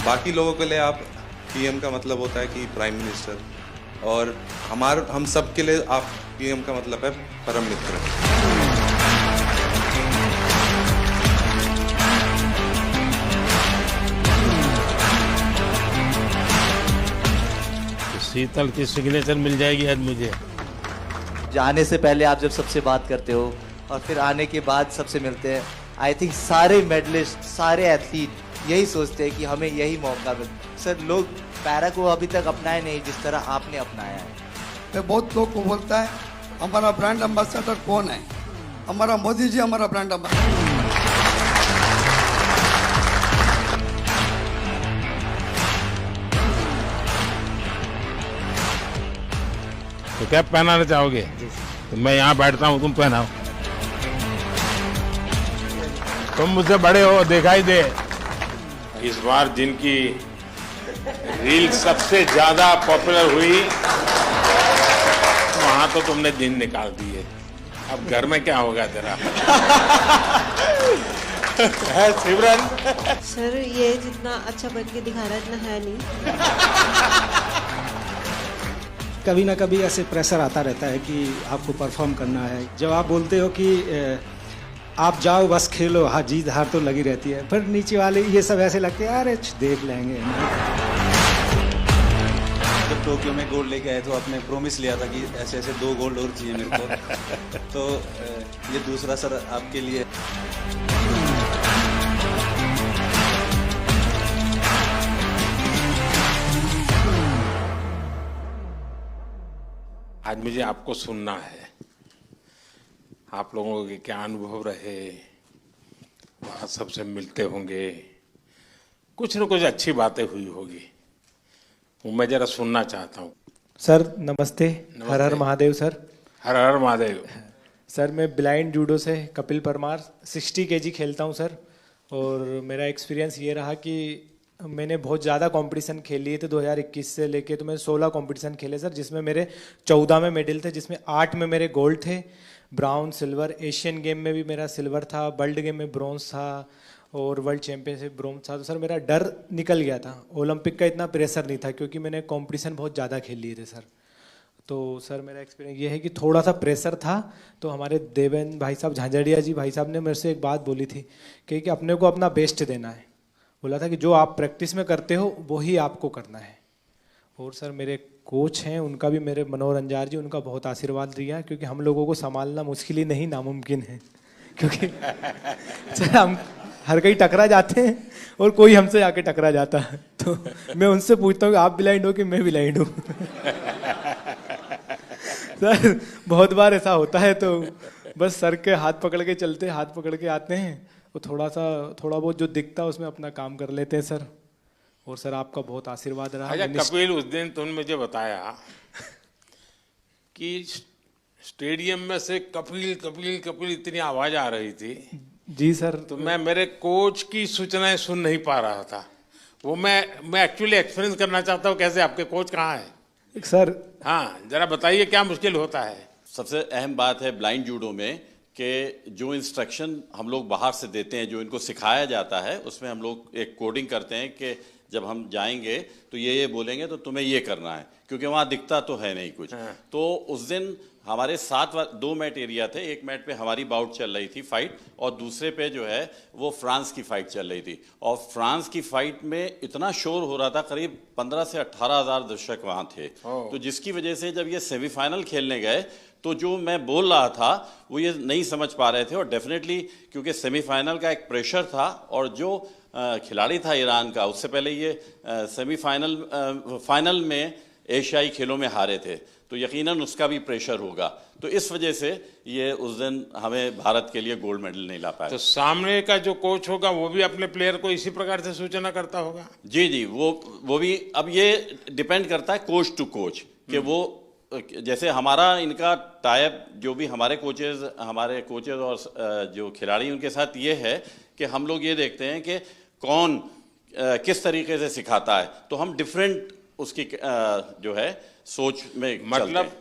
बाकी लोगों के लिए आप पीएम का मतलब होता है कि प्राइम मिनिस्टर, और हम सब के लिए आप पीएम का मतलब है परम मित्र। शीतल की सिग्नेचर मिल जाएगी आज मुझे। जाने से पहले आप जब सबसे बात करते हो और फिर आने के बाद सबसे मिलते हैं, आई थिंक सारे मेडलिस्ट, सारे एथलीट यही सोचते हैं कि हमें यही मौका मिले। सर, लोग पैरा को अभी तक अपनाए नहीं जिस तरह आपने अपनाया है। मैं बहुत लोग को बोलता है हमारा ब्रांड एम्बेसडर कौन है, हमारा मोदी जी हमारा ब्रांड एम्बेसडर। तो कैप पहनाना चाहोगे? तो मैं यहाँ बैठता हूँ, तुम पहनाओ। तुम मुझसे बड़े हो, दिखाई दे। इस बार जिनकी रील सबसे ज्यादा पॉपुलर हुई, वहां तो तुमने दिन निकाल दिए। अब घर में क्या होगा तेरा? है सिमरन? सर, ये जितना अच्छा बन के दिखा रहा है इतना है नहीं। कभी ना कभी ऐसे प्रेशर आता रहता है कि आपको परफॉर्म करना है। जब आप बोलते हो कि आप जाओ बस खेलो, हाँ जीत हार तो लगी रहती है, फिर नीचे वाले ये सब ऐसे लगते हैं अरे देख लेंगे। जब टोक्यो में गोल्ड लेके आए तो आपने प्रॉमिस लिया था कि ऐसे ऐसे 2 गोल्ड और चाहिए मेरे को। तो ये दूसरा सर आपके लिए। आज मुझे आपको सुनना है, आप लोगों के क्या अनुभव रहे, वहाँ सबसे मिलते होंगे, कुछ न कुछ अच्छी बातें हुई होगी, वो मैं जरा सुनना चाहता हूँ। सर नमस्ते। हर हर महादेव सर। हर हर महादेव। सर, मैं ब्लाइंड जूडो से कपिल परमार 60 केजी खेलता हूँ सर, और मेरा एक्सपीरियंस ये रहा कि मैंने बहुत ज़्यादा कंपटीशन खेल लिए थे 2021 से लेके, तो मैं 16 कंपटीशन खेले सर, जिसमें मेरे 14 में मेडल थे, जिसमें 8 में मेरे गोल्ड थे, ब्राउन, सिल्वर। एशियन गेम में भी मेरा सिल्वर था, वर्ल्ड गेम में ब्रॉन्ज था, और वर्ल्ड चैंपियनशिप ब्रॉन्ज था। तो सर मेरा डर निकल गया था, ओलंपिक का इतना प्रेशर नहीं था क्योंकि मैंने कंपटीशन बहुत ज़्यादा खेल लिए थे सर। तो सर मेरा एक्सपीरियंस ये है कि थोड़ा सा प्रेशर था। तो हमारे देवेंद्र भाई साहब, झांझड़िया जी भाई साहब ने मेरे से एक बात बोली थी कि अपने को अपना बेस्ट देना है। बोला था कि जो आप प्रैक्टिस में करते हो वही आपको करना है। और सर मेरे कोच हैं, उनका भी, मेरे मनोहर अंजार जी, उनका बहुत आशीर्वाद दिया, क्योंकि हम लोगों को संभालना मुश्किल ही नहीं नामुमकिन है। क्योंकि सर हम हर कहीं टकरा जाते हैं और कोई हमसे आके टकरा जाता है, तो मैं उनसे पूछता हूँ कि आप ब्लाइंड हो कि मैं ब्लाइंड हूँ। सर बहुत बार ऐसा होता है, तो बस सर के हाथ पकड़ के चलते, हाथ पकड़ के आते हैं, तो थोड़ा बहुत जो दिखता है उसमें अपना काम कर लेते हैं सर। और सर आपका बहुत आशीर्वाद रहा। अच्छा कपिल, उस दिन तुमने मुझे बताया कि स्टेडियम में से कपिल कपिल कपिल इतनी आवाज आ रही थी। जी सर। तो मैं मेरे कोच की सूचनाएं सुन नहीं पा रहा था। वो मैं एक्चुअली एक्सपीरियंस करना चाहता हूँ, कैसे आपके कोच कहाँ है सर? हाँ जरा बताइए क्या मुश्किल होता है। सबसे अहम बात है ब्लाइंड जूडो में कि जो इंस्ट्रक्शन हम लोग बाहर से देते हैं, जो इनको सिखाया जाता है, उसमें हम लोग एक कोडिंग करते हैं कि जब हम जाएंगे तो ये बोलेंगे तो तुम्हें ये करना है, क्योंकि वहाँ दिखता तो है नहीं कुछ। तो उस दिन हमारे 2 मैट एरिया थे। एक मैट पे हमारी बाउट चल रही थी फाइट, और दूसरे पे जो है वो फ्रांस की फाइट चल रही थी। और फ्रांस की फाइट में इतना शोर हो रहा था, करीब 15 से 18 हज़ार दर्शक वहाँ थे। तो जिसकी वजह से जब ये सेमीफाइनल खेलने गए तो जो मैं बोल रहा था वो ये नहीं समझ पा रहे थे। और डेफिनेटली क्योंकि सेमीफाइनल का एक प्रेशर था, और जो खिलाड़ी था ईरान का, उससे पहले ये फाइनल में एशियाई खेलों में हारे थे, तो यकीनन उसका भी प्रेशर होगा। तो इस वजह से ये उस दिन हमें भारत के लिए गोल्ड मेडल नहीं ला पाया। तो सामने का जो कोच होगा वो भी अपने प्लेयर को इसी प्रकार से सूचना करता होगा? जी जी, वो भी। अब ये डिपेंड करता है कोच टू कोच कि वो, जैसे हमारा इनका टाइप, जो भी हमारे कोचेज और जो खिलाड़ी उनके साथ ये है कि हम लोग ये देखते हैं कि कौन किस तरीके से सिखाता है, तो हम डिफरेंट उसकी जो है सोच में मतलब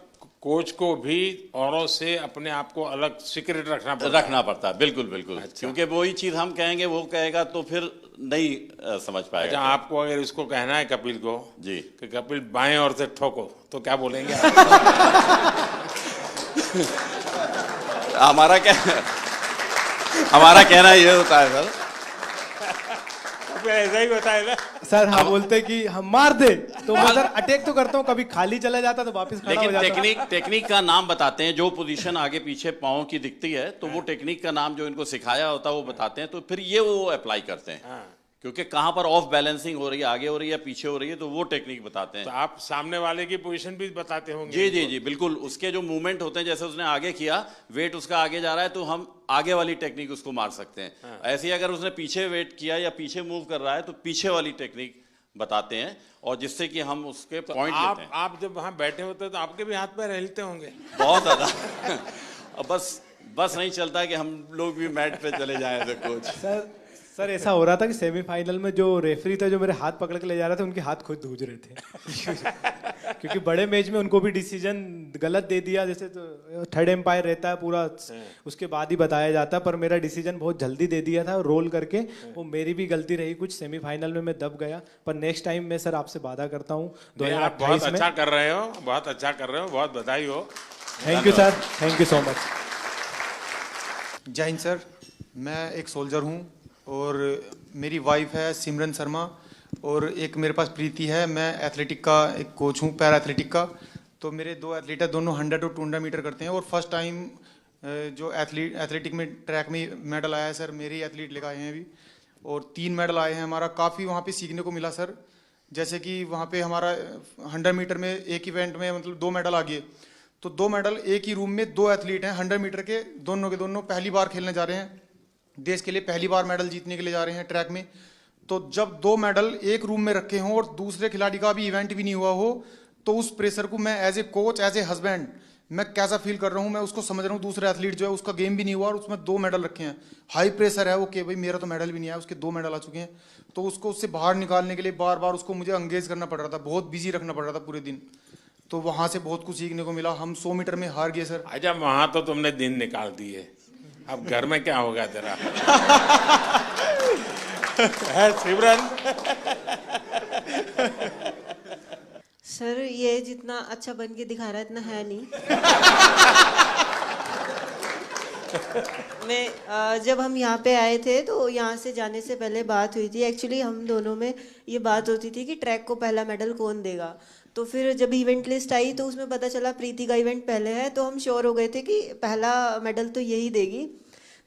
कोच को भी औरों से अपने आप को अलग सीक्रेट रखना पड़ता है, बिल्कुल बिल्कुल। अच्छा। क्योंकि वही चीज हम कहेंगे वो कहेगा तो फिर नहीं समझ पाएगा। अच्छा, आपको अगर इसको कहना है कपिल को जी कि कपिल बाएं ओर से ठोको तो क्या बोलेंगे? हमारा कहना ये होता है सर, ऐसा ही होता है ना सर। हाँ, बोलते कि हम मार दे तो मैं सर अटैक तो करता हूँ, कभी खाली चला जाता तो वापस खड़ा हो लेकिन जाता। टेक्निक का नाम बताते हैं। जो पोजीशन आगे पीछे पाँव की दिखती है तो वो टेक्निक का नाम जो इनको सिखाया होता है वो बताते हैं, तो फिर ये वो अप्लाई करते हैं। क्योंकि कहाँ पर ऑफ बैलेंसिंग हो रही है, आगे हो रही है, पीछे हो रही है, तो वो टेक्निक बताते हैं। तो आप सामने वाले की पोजीशन भी बताते होंगे? जी जी जी बिल्कुल। उसके जो मूवमेंट होते हैं, जैसे उसने आगे किया, वेट उसका आगे जा रहा है तो हम आगे वाली टेक्निक उसको मार सकते हैं। ऐसे ही अगर उसने पीछे वेट किया या पीछे मूव कर रहा है तो पीछे वाली टेक्निक बताते हैं, और जिससे कि हम उसके पॉइंट लेते हैं। आप जब वहां बैठे होते हैं तो आपके भी हाथ पैर हिलते होंगे? बहुत ज्यादा। अब बस नहीं चलता कि हम लोग भी मैट पे चले जाएं तो कोच। सर ऐसा हो रहा था कि सेमीफाइनल में जो रेफरी था जो मेरे हाथ पकड़ के ले जा रहा था, उनके हाथ खुद धूज रहे थे। क्योंकि बड़े मैच में उनको भी डिसीजन गलत दे दिया, जैसे तो थर्ड एम्पायर रहता है पूरा, उसके बाद ही बताया जाता है, पर मेरा डिसीजन बहुत जल्दी दे दिया था रोल करके। वो मेरी भी गलती रही कुछ, सेमीफाइनल में मैं दब गया। पर नेक्स्ट टाइम मैं सर आपसे वादा करता हूँ 2028 में। बहुत अच्छा कर रहे हो, बहुत अच्छा कर रहे हो, बहुत बधाई हो। Thank you sir, thank you so much. जय हिंद सर, मैं एक सोल्जर हूँ और मेरी वाइफ है सिमरन शर्मा, और एक मेरे पास प्रीति है। मैं एथलेटिक का एक कोच हूँ, पैरा एथलेटिक का। तो मेरे दो एथलीट है, दोनों 100 और 200 मीटर करते हैं, और फर्स्ट टाइम जो एथलेटिक में ट्रैक में मेडल आया है सर, मेरे ही एथलीट लेकर आए हैं अभी, और 3 मेडल आए हैं। हमारा काफ़ी वहाँ पे सीखने को मिला सर। जैसे कि वहाँ पे हमारा 100 मीटर में एक इवेंट में मतलब 2 मेडल आ गए, तो 2 मेडल एक ही रूम में 2 एथलीट हैं 100 मीटर के दोनों पहली बार खेलने जा रहे हैं, देश के लिए पहली बार मेडल जीतने के लिए जा रहे हैं ट्रैक में। तो जब 2 मेडल एक रूम में रखे हों और दूसरे खिलाड़ी का भी इवेंट भी नहीं हुआ हो, तो उस प्रेशर को मैं as a coach, as a husband, मैं कैसा फील कर रहा हूँ, मैं उसको समझ रहा हूँ। दूसरे एथलीट जो है उसका गेम भी नहीं हुआ और उसमें 2 मेडल रखे हैं, हाई प्रेशर है वो कि भाई मेरा तो मेडल भी नहीं आया, उसके 2 मेडल आ चुके हैं। तो उसको उससे बाहर निकालने के लिए बार बार उसको मुझे एंगेज करना पड़ रहा था, बहुत बिजी रखना पड़ रहा था पूरे दिन। तो वहाँ से बहुत कुछ सीखने को मिला। हम 100 मीटर में हार गए सर। अच्छा, वहां तो तुमने दिन निकाल दिए, अब घर में क्या होगा तेरा? है सिमरन? सर ये जितना अच्छा बन के दिखा रहा है इतना है नहीं। मैं जब हम यहाँ पे आए थे तो यहाँ से जाने से पहले बात हुई थी, एक्चुअली हम दोनों में ये बात होती थी कि ट्रैक को पहला मेडल कौन देगा। तो फिर जब इवेंट लिस्ट आई तो उसमें पता चला प्रीति का इवेंट पहले है, तो हम श्योर हो गए थे कि पहला मेडल तो यही देगी।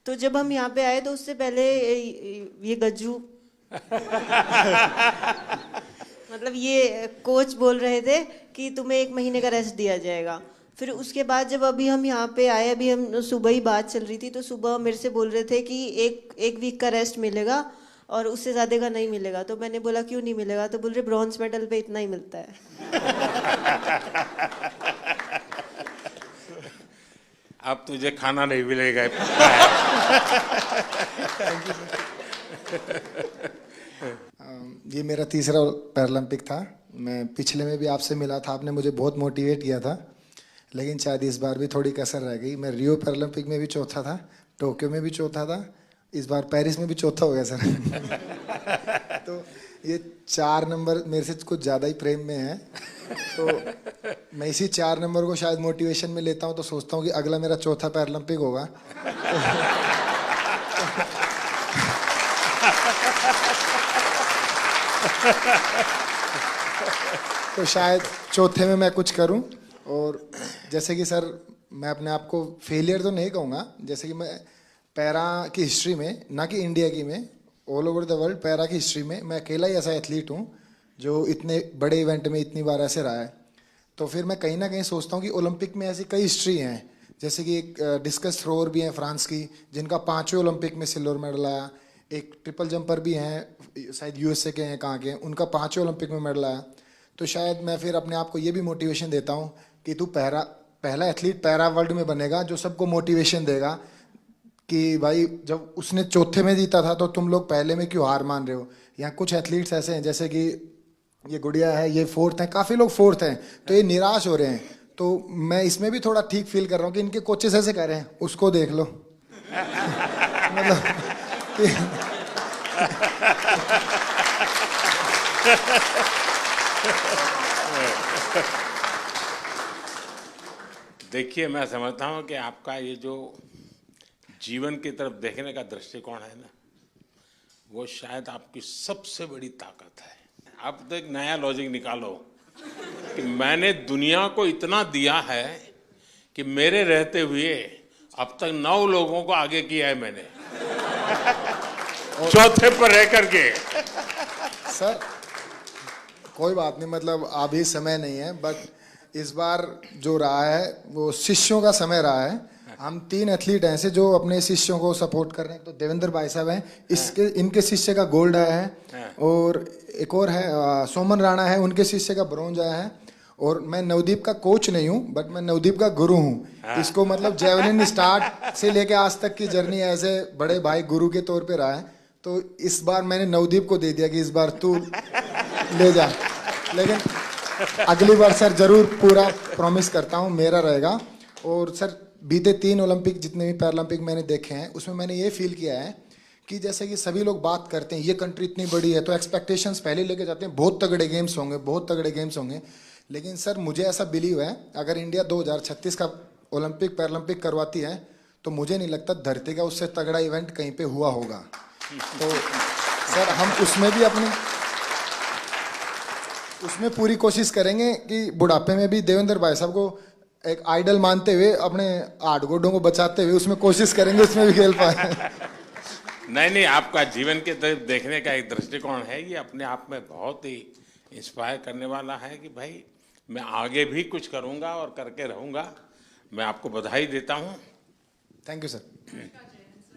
तो जब हम यहाँ पे आए तो उससे पहले ये गज्जू मतलब ये कोच बोल रहे थे कि तुम्हें 1 महीने का रेस्ट दिया जाएगा। फिर उसके बाद जब अभी हम यहाँ पे आए, अभी हम सुबह ही बात चल रही थी, तो सुबह मेरे से बोल रहे थे कि एक वीक का रेस्ट मिलेगा और उससे ज़्यादा का नहीं मिलेगा। तो मैंने बोला क्यों नहीं मिलेगा, तो बोल रहे ब्रॉन्ज मेडल पे इतना ही मिलता है। अब तुझे खाना नहीं मिलेगा। ये मेरा तीसरा पैरालंपिक था। मैं पिछले में भी आपसे मिला था, आपने मुझे बहुत मोटिवेट किया था, लेकिन शायद इस बार भी थोड़ी कसर रह गई। मैं रियो पैरालंपिक में भी चौथा था, टोक्यो में भी चौथा था, इस बार पेरिस में भी चौथा हो गया सर। तो ये 4 नंबर मेरे से कुछ ज़्यादा ही प्रेम में है, तो मैं इसी 4 नंबर को शायद मोटिवेशन में लेता हूँ। तो सोचता हूँ कि अगला मेरा चौथा पैरालंपिक होगा। तो शायद चौथे में मैं कुछ करूं। और जैसे कि सर मैं अपने आप को फेलियर तो नहीं कहूँगा, जैसे कि मैं पैरा की हिस्ट्री में, ना कि इंडिया की में, all over the world para की हिस्ट्री में मैं अकेला ही ऐसा एथलीट हूँ जो इतने बड़े इवेंट में इतनी बार ऐसे रहा है। तो फिर मैं कहीं ना कहीं सोचता हूँ कि ओलंपिक में ऐसी कई हिस्ट्री हैं, जैसे कि एक डिस्कस थ्रोअर भी हैं फ्रांस की जिनका 5वें ओलंपिक में सिल्वर मेडल आया, एक ट्रिपल जंपर भी हैं शायद यूएसए के हैं, कहाँ के हैं, उनका 5वें ओलंपिक में मेडल आया। तो शायद मैं फिर अपने आप को ये भी मोटिवेशन देता हूँ कि तू पहला एथलीट पैरा वर्ल्ड में बनेगा जो सबको मोटिवेशन देगा कि भाई जब उसने चौथे में जीता था तो तुम लोग पहले में क्यों हार मान रहे हो। यहाँ कुछ एथलीट्स ऐसे हैं जैसे कि ये गुड़िया है, ये 4th हैं, काफ़ी लोग 4th हैं, तो ये निराश हो रहे हैं। तो मैं इसमें भी थोड़ा ठीक फील कर रहा हूँ कि इनके कोचेस ऐसे कह रहे हैं, उसको देख लो। मतलब देखिए, मैं समझता हूँ कि आपका ये जो जीवन की तरफ देखने का दृष्टिकोण है ना, वो शायद आपकी सबसे बड़ी ताकत है। आप तो एक नया लॉजिक निकालो कि मैंने दुनिया को इतना दिया है कि मेरे रहते हुए अब तक 9 लोगों को आगे किया है मैंने, चौथे पर रह करके। सर कोई बात नहीं, मतलब अभी समय नहीं है, बट इस बार जो रहा है वो शिष्यों का समय रहा है। हम 3 एथलीट हैं ऐसे जो अपने शिष्यों को सपोर्ट कर रहे हैं। तो देवेंद्र भाई साहब हैं, इसके इनके शिष्य का गोल्ड आया है, और एक और है सोमन राणा है, उनके शिष्य का ब्रॉन्ज आया है। और मैं नवदीप का कोच नहीं हूँ, बट मैं नवदीप का गुरु हूँ। इसको मतलब जेवलिन स्टार्ट से लेके आज तक की जर्नी ऐसे बड़े भाई गुरु के तौर पे रहा है। तो इस बार मैंने नवदीप को दे दिया कि इस बार तू ले जा, लेकिन अगली बार सर जरूर पूरा प्रॉमिस करता हूँ मेरा रहेगा। और सर बीते 3 ओलंपिक जितने भी पैरालंपिक मैंने देखे हैं उसमें मैंने ये फील किया है कि जैसे कि सभी लोग बात करते हैं ये कंट्री इतनी बड़ी है तो एक्सपेक्टेशंस पहले लेके जाते हैं, बहुत तगड़े गेम्स होंगे, बहुत तगड़े गेम्स होंगे। लेकिन सर मुझे ऐसा बिलीव है अगर इंडिया 2036 का ओलंपिक पैरालंपिक करवाती है तो मुझे नहीं लगता धरती का उससे तगड़ा इवेंट कहीं पे हुआ होगा। तो सर हम उसमें भी उसमें पूरी कोशिश करेंगे कि बुढ़ापे में भी देवेंद्र भाई साहब को एक आइडल मानते हुए अपने 8 गोडों को बचाते हुए उसमें कोशिश करेंगे उसमें भी खेल पाए। नहीं, आपका जीवन के तरफ देखने का एक दृष्टिकोण है, ये अपने आप में बहुत ही इंस्पायर करने वाला है कि भाई मैं आगे भी कुछ करूंगा और करके रहूंगा। मैं आपको बधाई देता हूं। Thank you sir.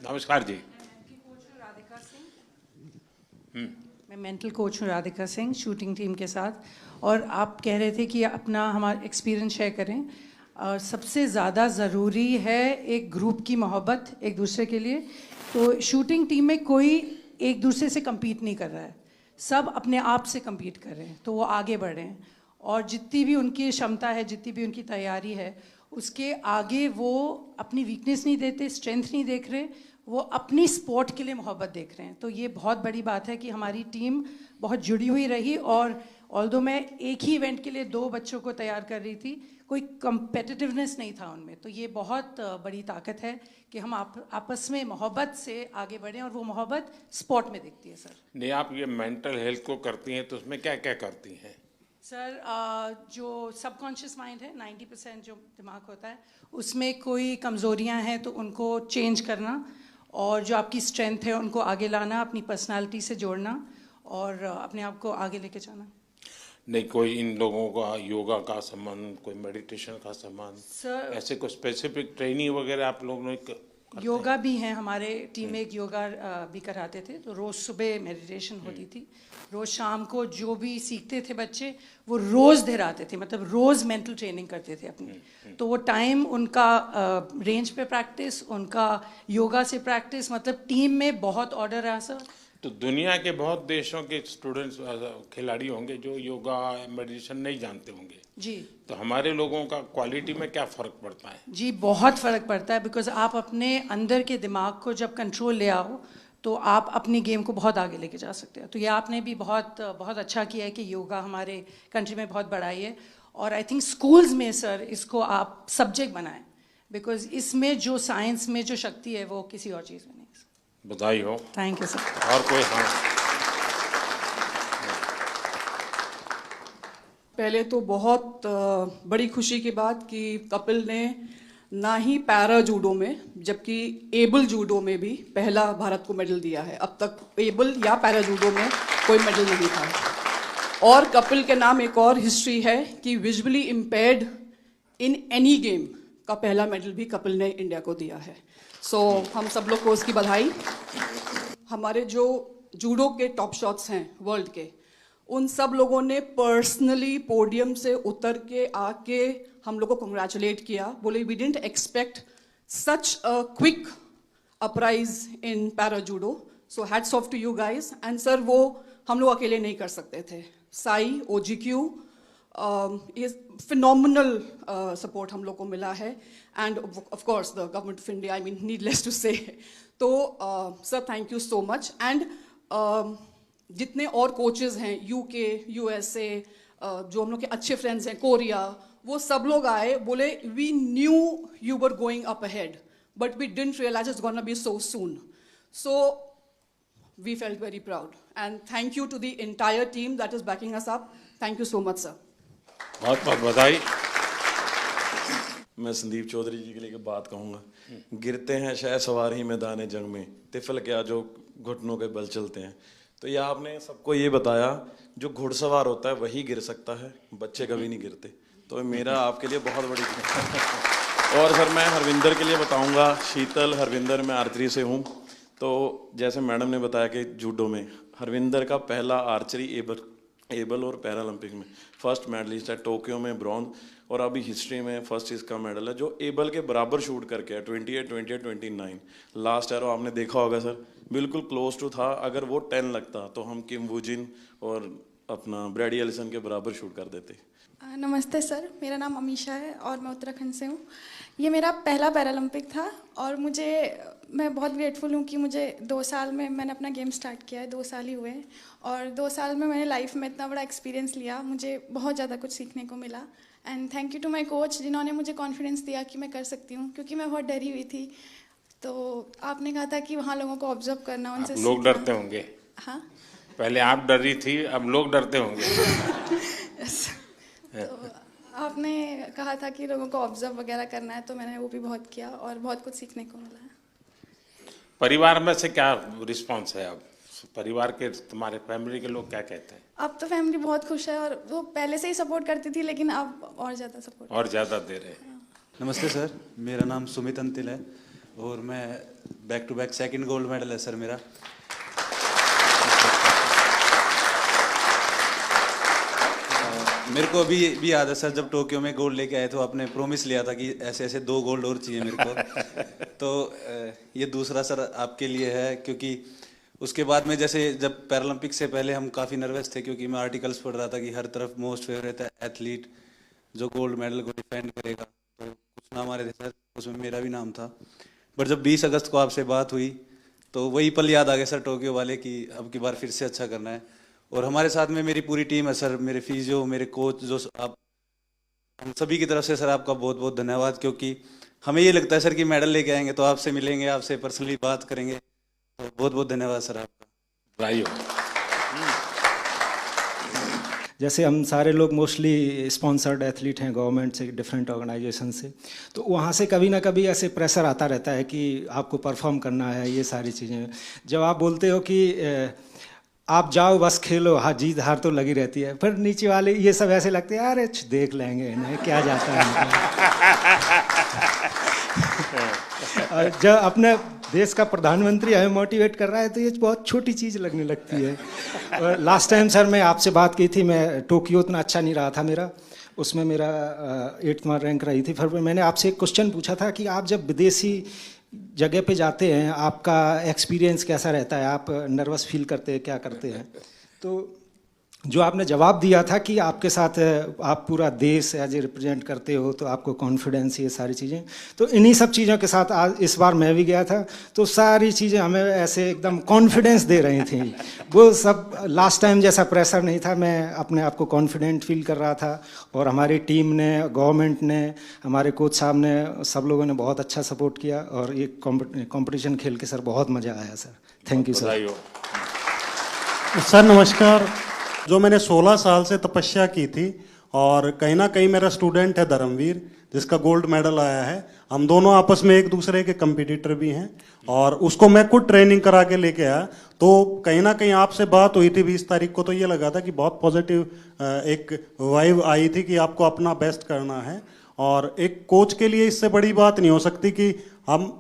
नमस्कार जी। मैं मेंटल कोच हूँ राधिका सिंह, शूटिंग टीम के साथ। और आप कह रहे थे कि अपना हमारा एक्सपीरियंस शेयर करें। सबसे ज़्यादा ज़रूरी है एक ग्रुप की मोहब्बत एक दूसरे के लिए। तो शूटिंग टीम में कोई एक दूसरे से compete नहीं कर रहा है, सब अपने आप से compete कर रहे हैं, तो वो आगे बढ़ रहे हैं। और जितनी भी उनकी क्षमता है, जितनी भी उनकी तैयारी है, उसके आगे वो अपनी वीकनेस नहीं देते, स्ट्रेंथ नहीं देख रहे, वो अपनी स्पोर्ट के लिए मोहब्बत देख रहे हैं। तो ये बहुत बड़ी बात है कि हमारी टीम बहुत जुड़ी हुई रही। और ऑल्दो मैं एक ही इवेंट के लिए 2 बच्चों को तैयार कर रही थी, कोई कंपेटिटिवनेस नहीं था उनमें। तो ये बहुत बड़ी ताकत है कि हम आपस में मोहब्बत से आगे बढ़ें, और वो मोहब्बत स्पोर्ट में दिखती है। सर नहीं, आप ये मेंटल हेल्थ को करती हैं तो उसमें क्या क्या करती हैं? सर जो सबकॉन्शियस माइंड है, 90% जो दिमाग होता है, उसमें कोई कमज़ोरियां हैं तो उनको चेंज करना, और जो आपकी स्ट्रेंथ है उनको आगे लाना, अपनी पर्सनालिटी से जोड़ना और अपने आप को आगे लेके जाना। नहीं, कोई इन लोगों का योगा का संबंध, कोई मेडिटेशन का संबंध, सर ऐसे कोई स्पेसिफिक ट्रेनिंग वगैरह आप लोगों ने योगा भी हैं, हमारे टीम में एक योगा भी कराते थे। तो रोज़ सुबह मेडिटेशन होती थी, रोज़ शाम को जो भी सीखते थे बच्चे वो रोज़ दोहराते थे, मतलब रोज़ मेंटल ट्रेनिंग करते थे अपनी। तो वो टाइम उनका रेंज पे प्रैक्टिस, उनका योगा से प्रैक्टिस, मतलब टीम में बहुत ऑर्डर रहा सर। तो दुनिया के बहुत देशों के स्टूडेंट्स खिलाड़ी होंगे जो योगा मेडिटेशन नहीं जानते होंगे जी। तो हमारे लोगों का क्वालिटी में क्या फ़र्क पड़ता है? जी बहुत फ़र्क पड़ता है, बिकॉज आप अपने अंदर के दिमाग को जब कंट्रोल ले आओ तो आप अपनी गेम को बहुत आगे लेके जा सकते हैं। तो ये आपने भी बहुत अच्छा किया है कि योगा हमारे कंट्री में बहुत बढ़ाई है। और आई थिंक स्कूल्स में सर इसको आप सब्जेक्ट बनाएं, बिकॉज इसमें जो साइंस में जो शक्ति है वो किसी और चीज़ में नहीं। बधाई हो। Thank you sir. और कोई? हाँ, पहले तो बहुत बड़ी खुशी की बात कि कपिल ने ना ही पैरा जूडो में जबकि एबल जूडो में भी पहला भारत को मेडल दिया है। अब तक एबल या पैरा जूडो में कोई मेडल नहीं था। और कपिल के नाम एक और हिस्ट्री है कि visually impaired in any game का पहला मेडल भी कपिल ने इंडिया को दिया है। सो हम सब लोग को उसकी बधाई। हमारे जो जूडो के टॉप शॉट्स हैं वर्ल्ड के, उन सब लोगों ने पर्सनली पोडियम से उतर के आके हम लोग को कंग्रेचुलेट किया, बोले we didn't expect such a quick uprise in para judo, so hats off to you guys. And sir वो हम लोग अकेले नहीं कर सकते थे। साई, OGQ, फिनोमिनल सपोर्ट हम लोग को मिला है and of course the government of India, I mean needless to say. तो sir thank you so much. And जितने और कोचेस हैं यूके, यूएसए, जो हम लोग के अच्छे फ्रेंड्स हैं, कोरिया, वो सब लोग आए, बोले we knew you were going up ahead but we didn't realise it's gonna be so soon. So we felt very proud and thank you to the entire team that is backing us up. Thank you so much sir. बहुत बहुत बधाई। मैं संदीप चौधरी जी के लिए एक बात कहूँगा, गिरते हैं शह सवार ही मैदान जंग में, तिफल क्या जो घुटनों के बल चलते हैं। तो ये आपने सबको ये बताया जो घुड़सवार होता है वही गिर सकता है, बच्चे कभी नहीं गिरते। तो मेरा आपके लिए बहुत बड़ी और सर मैं हरविंदर के लिए बताऊँगा, शीतल हरविंदर, मैं आर्चरी से हूँ। तो जैसे मैडम ने बताया कि जूडो में हरविंदर का पहला आर्चरी एबल और पैरालंपिक में फर्स्ट मेडलिस्ट है, टोक्यो में ब्रॉन्ज, और अभी हिस्ट्री में फर्स्ट इसका मेडल है जो एबल के बराबर शूट करके है, 28, 28, 29। लास्ट एरो आपने देखा होगा सर, बिल्कुल क्लोज टू था। अगर वो 10 लगता तो हम किम वूजिन और अपना ब्रैडी एलिसन के बराबर शूट कर देते। नमस्ते सर, मेरा नाम अमीशा है और मैं उत्तराखंड से हूँ। ये मेरा पहला पैरालंपिक था और मैं बहुत ग्रेटफुल हूँ कि मुझे 2 साल में मैंने अपना गेम स्टार्ट किया है, 2 साल ही हुए हैं और 2 साल में मैंने लाइफ में इतना बड़ा एक्सपीरियंस लिया, मुझे बहुत ज़्यादा कुछ सीखने को मिला। And thank you to my coach जिन्होंने मुझे कॉन्फिडेंस दिया कि मैं कर सकती हूँ, क्योंकि मैं बहुत डरी हुई थी। तो आपने कहा था कि वहाँ लोगों को ऑब्जर्व करना, उनसे लोग डरते होंगे। हाँ, पहले आप डरी थी, अब लोग डरते होंगे। तो आपने कहा था कि लोगों को ऑब्जर्व वगैरह करना है, तो मैंने वो भी बहुत किया और बहुत कुछ सीखने को मिला है। परिवार में से क्या रिस्पांस है? अब परिवार के, तुम्हारे फैमिली के लोग क्या कहते हैं? अब तो फैमिली बहुत खुश है और वो पहले से ही सपोर्ट करती थी, लेकिन अब और ज़्यादा सपोर्ट, और ज़्यादा दे रहे हैं। नमस्ते सर, मेरा नाम सुमित अंतिल है और मैं back to back 2nd gold medal है सर मेरा। मेरे को अभी याद है सर, जब टोक्यो में गोल्ड लेके आए तो आपने प्रॉमिस लिया था कि ऐसे ऐसे 2 गोल्ड और चाहिए मेरे को। तो ये दूसरा सर आपके लिए है, क्योंकि उसके बाद में जैसे जब पैरालंपिक से पहले हम काफ़ी नर्वस थे, क्योंकि मैं आर्टिकल्स पढ़ रहा था कि हर तरफ मोस्ट फेवरेट एथलीट जो गोल्ड मेडल को डिफेंड करेगा, तो कुछ नाम आ रहे थे सर, उसमें मेरा भी नाम था। बट जब 20 अगस्त को आपसे बात हुई तो वही पल याद आ गया सर, टोक्यो वाले, कि अब की बार फिर से अच्छा करना है। और हमारे साथ में मेरी पूरी टीम है सर, मेरे फिजियो, मेरे कोच, जो आप, हम सभी की तरफ से सर आपका बहुत बहुत धन्यवाद। क्योंकि हमें ये लगता है सर कि मेडल लेके आएंगे तो आपसे मिलेंगे, आपसे पर्सनली बात करेंगे, तो बहुत बहुत धन्यवाद सर आपका। भाइयों, जैसे हम सारे लोग मोस्टली स्पॉन्सर्ड एथलीट हैं गवर्नमेंट से, डिफरेंट ऑर्गेनाइजेशन से, तो वहाँ से कभी ना कभी ऐसे प्रेशर आता रहता है कि आपको परफॉर्म करना है, ये सारी चीज़ें। जब आप बोलते हो कि आप जाओ बस खेलो, हाँ जीत हार तो लगी रहती है, पर नीचे वाले ये सब ऐसे लगते हैं अरे देख लेंगे इन्हें क्या जाता है। और जब अपने देश का प्रधानमंत्री हमें मोटिवेट कर रहा है तो ये बहुत छोटी चीज़ लगने लगती है। और लास्ट टाइम सर मैं आपसे बात की थी, मैं टोक्यो उतना अच्छा नहीं रहा था मेरा, उसमें मेरा 8वां रैंक रही थी। फिर मैंने आपसे एक क्वेश्चन पूछा था कि आप जब विदेशी जगह पे जाते हैं आपका एक्सपीरियंस कैसा रहता है, आप नर्वस फील करते हैं, क्या करते हैं? तो जो आपने जवाब दिया था कि आपके साथ आप पूरा देश एज ए रिप्रेजेंट करते हो तो आपको कॉन्फिडेंस, ये सारी चीज़ें, तो इन्हीं सब चीज़ों के साथ आज इस बार मैं भी गया था, तो सारी चीज़ें हमें ऐसे एकदम कॉन्फिडेंस दे रही थी। वो सब लास्ट टाइम जैसा प्रेशर नहीं था, मैं अपने आप को कॉन्फिडेंट फील कर रहा था। और हमारी टीम ने, गवर्नमेंट ने, हमारे कोच साहब ने, सब लोगों ने बहुत अच्छा सपोर्ट किया और ये कॉम्पिटिशन खेल के सर बहुत मज़ा आया sir. Thank you sir. Sir नमस्कार। जो मैंने 16 साल से तपस्या की थी और कहीं ना कहीं मेरा स्टूडेंट है धर्मवीर, जिसका गोल्ड मेडल आया है, हम दोनों आपस में एक दूसरे के कंपटीटर भी हैं और उसको मैं खुद ट्रेनिंग करा के लेके आया। तो कहीं ना कहीं आपसे बात हुई थी 20 तारीख को, तो ये लगा था कि बहुत पॉजिटिव एक वाइब आई थी कि आपको अपना बेस्ट करना है। और एक कोच के लिए इससे बड़ी बात नहीं हो सकती कि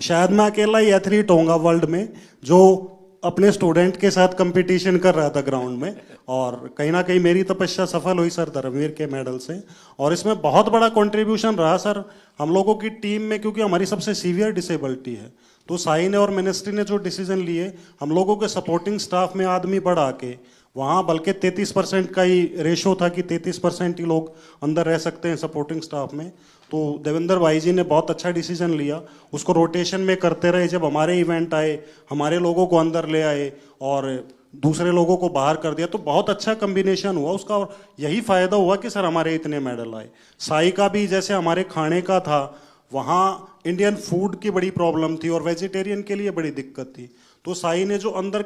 शायद मैं अकेला ही एथलीट होऊंगा वर्ल्ड में जो अपने स्टूडेंट के साथ कंपटीशन कर रहा था ग्राउंड में। और कहीं ना कहीं मेरी तपस्या सफल हुई सर धर्मवीर के मेडल से, और इसमें बहुत बड़ा कंट्रीब्यूशन रहा सर हम लोगों की टीम में, क्योंकि हमारी सबसे सीवियर डिसेबिलिटी है। तो साई ने और मिनिस्ट्री ने जो डिसीजन लिए, हम लोगों के सपोर्टिंग स्टाफ में आदमी बढ़ा के वहाँ बल्कि 33% का ही रेशो था कि 33% ही लोग अंदर रह सकते हैं सपोर्टिंग स्टाफ में। तो देवेंद्र भाई जी ने बहुत अच्छा डिसीजन लिया, उसको रोटेशन में करते रहे। जब हमारे इवेंट आए, हमारे लोगों को अंदर ले आए और दूसरे लोगों को बाहर कर दिया, तो बहुत अच्छा कम्बिनेशन हुआ उसका। और यही फ़ायदा हुआ कि सर हमारे इतने मेडल आए। साई का भी जैसे हमारे खाने का था, वहाँ इंडियन फूड की बड़ी प्रॉब्लम थी और वेजिटेरियन के लिए बड़ी दिक्कत थी। तो साई ने जो अंदर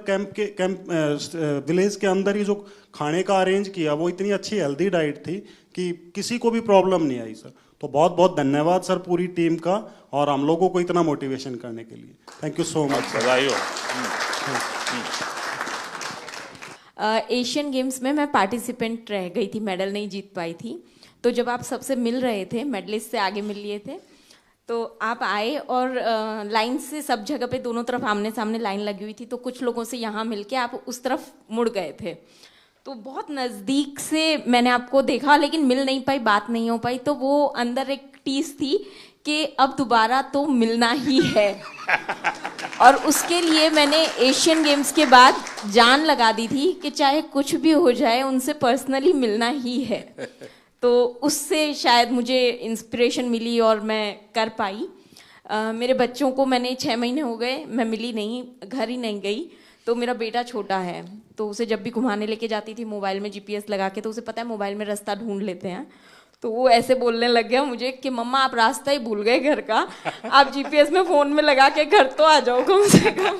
विलेज के अंदर ही जो खाने का अरेंज किया, वो इतनी अच्छी हेल्दी डाइट थी कि किसी को भी प्रॉब्लम नहीं आई सर। तो बहुत बहुत धन्यवाद सर पूरी टीम का, और हम लोगों को इतना मोटिवेशन करने के लिए। Thank you so much. बधाई हो। एशियन गेम्स में मैं पार्टिसिपेंट रह गई थी, मेडल नहीं जीत पाई थी। तो जब आप सबसे मिल रहे थे, मेडलिस्ट से आगे मिल लिए थे, तो आप आए और लाइन से सब जगह पे दोनों तरफ आमने सामने लाइन लगी हुई थी। तो कुछ लोगों से यहाँ मिलके आप उस तरफ मुड़ गए थे। तो बहुत नज़दीक से मैंने आपको देखा, लेकिन मिल नहीं पाई, बात नहीं हो पाई। तो वो अंदर एक टीस थी कि अब दोबारा तो मिलना ही है। और उसके लिए मैंने एशियन गेम्स के बाद जान लगा दी थी कि चाहे कुछ भी हो जाए, उनसे पर्सनली मिलना ही है। तो उससे शायद मुझे इंस्पिरेशन मिली और मैं कर पाई। मेरे बच्चों को मैंने 6 महीने हो गए, मैं मिली नहीं, घर ही नहीं गई। तो मेरा बेटा छोटा है, तो उसे जब भी घुमाने लेके जाती थी मोबाइल में GPS लगा के, तो उसे पता है मोबाइल में रास्ता ढूंढ लेते हैं। तो वो ऐसे बोलने लग गया मुझे कि मम्मा आप रास्ता ही भूल गए घर का, आप GPS में फ़ोन में लगा के घर तो आ जाओ कम से कम।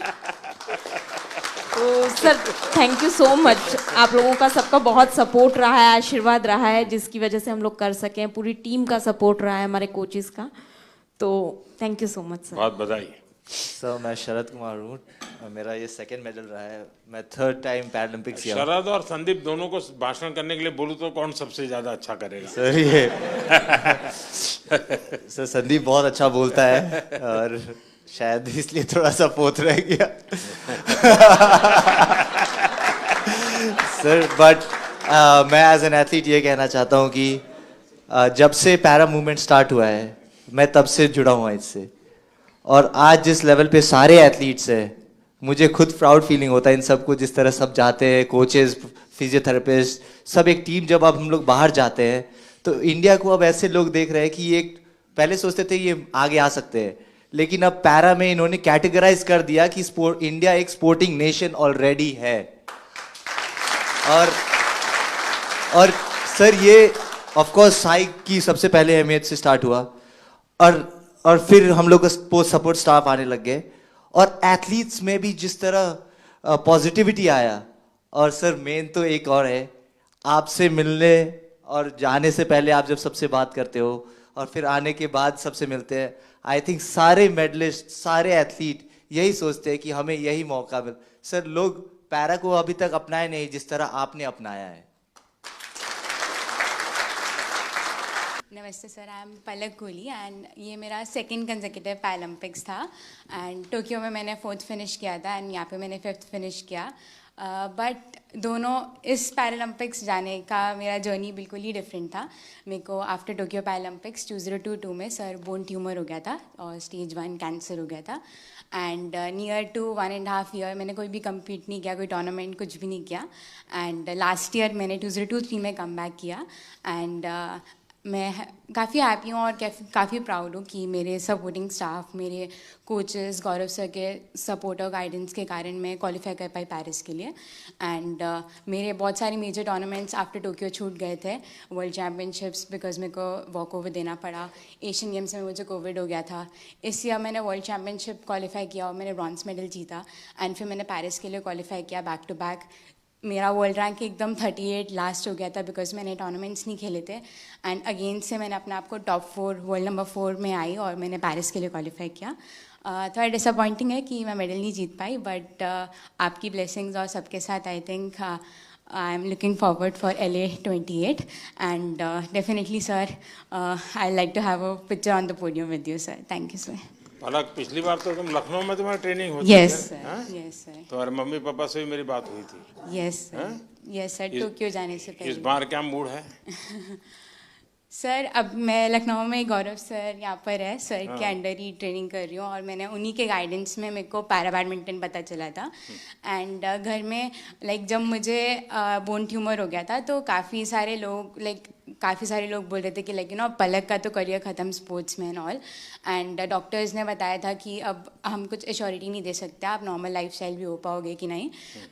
तो sir thank you so much. आप लोगों का सबका बहुत सपोर्ट रहा है, आशीर्वाद रहा है, जिसकी वजह से हम लोग कर सकें। पूरी टीम का सपोर्ट रहा है, हमारे कोचेस का। तो thank you so much sir. बहुत बधाई। सर मैं शरद कुमार हूँ, मेरा ये 2nd मेडल रहा है। मैं 3rd टाइम पैरालंपिक्स किया। शरद और संदीप दोनों को भाषण करने के लिए बोलूँ तो कौन सबसे ज्यादा अच्छा करेगा? सर ये सर संदीप बहुत अच्छा बोलता है और शायद इसलिए थोड़ा सा पोत रह गया। सर बट मैं एज एन एथलीट ये कहना चाहता हूँ कि जब से पैरा मूवमेंट स्टार्ट हुआ है, मैं तब से जुड़ा हुआ इससे। और आज जिस लेवल पे सारे एथलीट्स हैं, मुझे खुद प्राउड फीलिंग होता है इन सबको, जिस तरह सब जाते हैं, कोचेस, फिजियोथेरेपिस्ट, सब एक टीम। जब अब हम लोग बाहर जाते हैं तो इंडिया को अब ऐसे लोग देख रहे हैं कि ये पहले सोचते थे ये आगे आ सकते हैं, लेकिन अब पैरा में इन्होंने कैटेगराइज कर दिया कि इंडिया एक स्पोर्टिंग नेशन ऑलरेडी है। और सर ये ऑफ कोर्स साई की सबसे पहले अहमियत से स्टार्ट हुआ, और फिर हम लोग का सपोर्ट स्टाफ आने लग गए, और एथलीट्स में भी जिस तरह पॉजिटिविटी आया। और सर मेन तो एक और है, आपसे मिलने और जाने से पहले आप जब सबसे बात करते हो और फिर आने के बाद सबसे मिलते हैं, आई थिंक सारे मेडलिस्ट, सारे एथलीट यही सोचते हैं कि हमें यही मौका मिल। सर लोग पैरा को अभी तक अपनाए नहीं जिस तरह आपने अपनाया है। नमस्ते sir, I am Palak Kohli and ये मेरा 2nd कंसेक्यूटिव पैरालंपिक्स था। एंड टोक्यो में मैंने 4th फिनिश किया था एंड यहाँ पे मैंने 5th फिनिश किया। बट दोनों इस पैरालंपिक्स जाने का मेरा जर्नी बिल्कुल ही डिफरेंट था। मेरे को आफ्टर टोक्यो पैरालंपिक्स 2022 में सर बोन ट्यूमर हो गया था और स्टेज 1 कैंसर हो गया था। एंड नियर टू 1.5 ईयर मैंने कोई भी कम्पीट नहीं किया, कोई टूर्नामेंट कुछ भी नहीं किया। एंड लास्ट ईयर मैंने 2023 में कम बैक किया। एंड मैं काफ़ी हैप्पी हूँ और काफ़ी प्राउड हूँ कि मेरे सपोर्टिंग स्टाफ, मेरे कोचेस, गौरव सर के सपोर्ट और गाइडेंस के कारण मैं क्वालिफाई कर पाई पेरिस के लिए। एंड मेरे बहुत सारे मेजर टूर्नामेंट्स आफ्टर टोक्यो छूट गए थे। वर्ल्ड चैम्पियनशिप्स बिकॉज मेरे को वॉक ओवर देना पड़ा, एशियन गेम्स में मुझे कोविड हो गया था। इस ईयर मैंने वर्ल्ड चैम्पियनशिप क्वालिफाई किया और मैंने ब्रॉन्ज मेडल जीता। एंड फिर मैंने पेरिस के लिए क्वालिफाई किया बैक टू बैक। मेरा वर्ल्ड रैंक एकदम 38 लास्ट हो गया था बिकॉज मैंने टूर्नामेंट्स नहीं खेले थे। एंड अगेन से मैंने अपने आप को टॉप 4 वर्ल्ड नंबर 4 में आई और मैंने पेरिस के लिए क्वालिफाई किया। थोड़ा डिसअपॉइंटिंग है कि मैं मेडल नहीं जीत पाई, बट आपकी ब्लेसिंग्स और सबके साथ I think I am looking forward for LA 28 and definitely sir I like to have a picture on the podium with you sir. Thank you sir. Palak, पिछली बार तो तुम लखनऊ में तुम्हारी ट्रेनिंग होती Yes, sir. Yes, sir. तुम्हारे mummy papa से भी मेरी बात हुई थी। Yes, sir. Yes, sir. Tokyo जाने से पहले। इस बार क्या मूड है? सर अब मैं लखनऊ में गौरव सर यहाँ पर है, सर के हाँ। अंडर ही ट्रेनिंग कर रही हूँ और मैंने उन्हीं के गाइडेंस में मेरे को पैरा बैडमिंटन पता चला था। एंड घर में लाइक जब मुझे बोन ट्यूमर हो गया था तो काफ़ी सारे लोग बोल रहे थे कि लाइक पलक का तो करियर ख़त्म स्पोर्ट्स में एंड ऑल। एंड डॉक्टर्स ने बताया था कि अब हम कुछ एश्योरिटी नहीं दे सकते आप नॉर्मल लाइफस्टाइल भी हो पाओगे कि नहीं।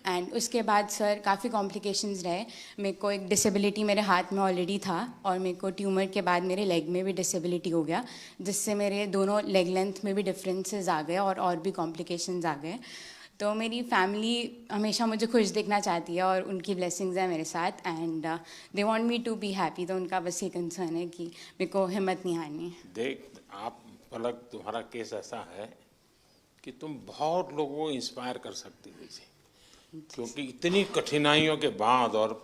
एंड उसके बाद सर काफ़ी कॉम्प्लिकेशंस रहे। मेरे को एक डिसेबिलिटी मेरे हाथ में ऑलरेडी था और मेरे को ट्यूमर के बाद मेरे लेग में भी डिसेबिलिटी हो गया, जिससे मेरे दोनों लेग लेंथ में भी डिफरेंसेस आ गए और भी कॉम्प्लिकेशंस आ गए। तो मेरी फैमिली हमेशा मुझे खुश देखना चाहती है और उनकी ब्लेसिंग्स है मेरे साथ and they want me to be happy. तो उनका बस ये कंसर्न है कि मेरे को हिम्मत नहीं हारनी। देख आप पलक, तुम्हारा केस ऐसा है कि तुम बहुत लोगों को इंस्पायर कर सकती हो इसे, क्योंकि इतनी कठिनाइयों के बाद और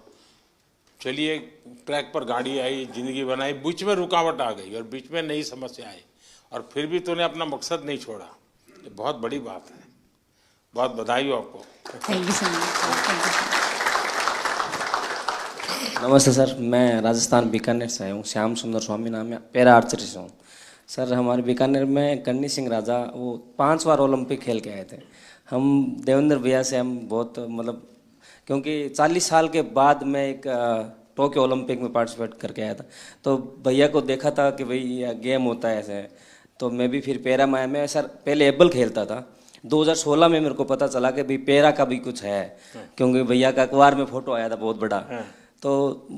चलिए ट्रैक पर गाड़ी आई, जिंदगी बनाई, बीच में रुकावट आ गई और बीच में नई समस्या आई और फिर भी तूने अपना मकसद नहीं छोड़ा। ये बहुत बड़ी बात है, बहुत बधाई हो आपको। Thank you so much. नमस्ते सर, मैं राजस्थान बीकानेर से आया हूँ। श्याम सुंदर स्वामी नाम है, पैरा आर्चरी से हूँ। सर हमारे बीकानेर में कन्नी सिंह राजा वो 5 बार ओलंपिक खेल के आए थे। हम देवेंद्र भैया से हम बहुत मतलब, क्योंकि 40 साल के बाद मैं एक टोक्यो ओलंपिक में पार्टिसिपेट करके आया था, तो भैया को देखा था कि भाई ये गेम होता है ऐसे, तो मैं भी फिर पैरा में मैं सर पहले एबल खेलता था। 2016 में मेरे को पता चला कि भाई पैरा का भी कुछ है, क्योंकि भैया का अखबार में फोटो आया था बहुत बड़ा। तो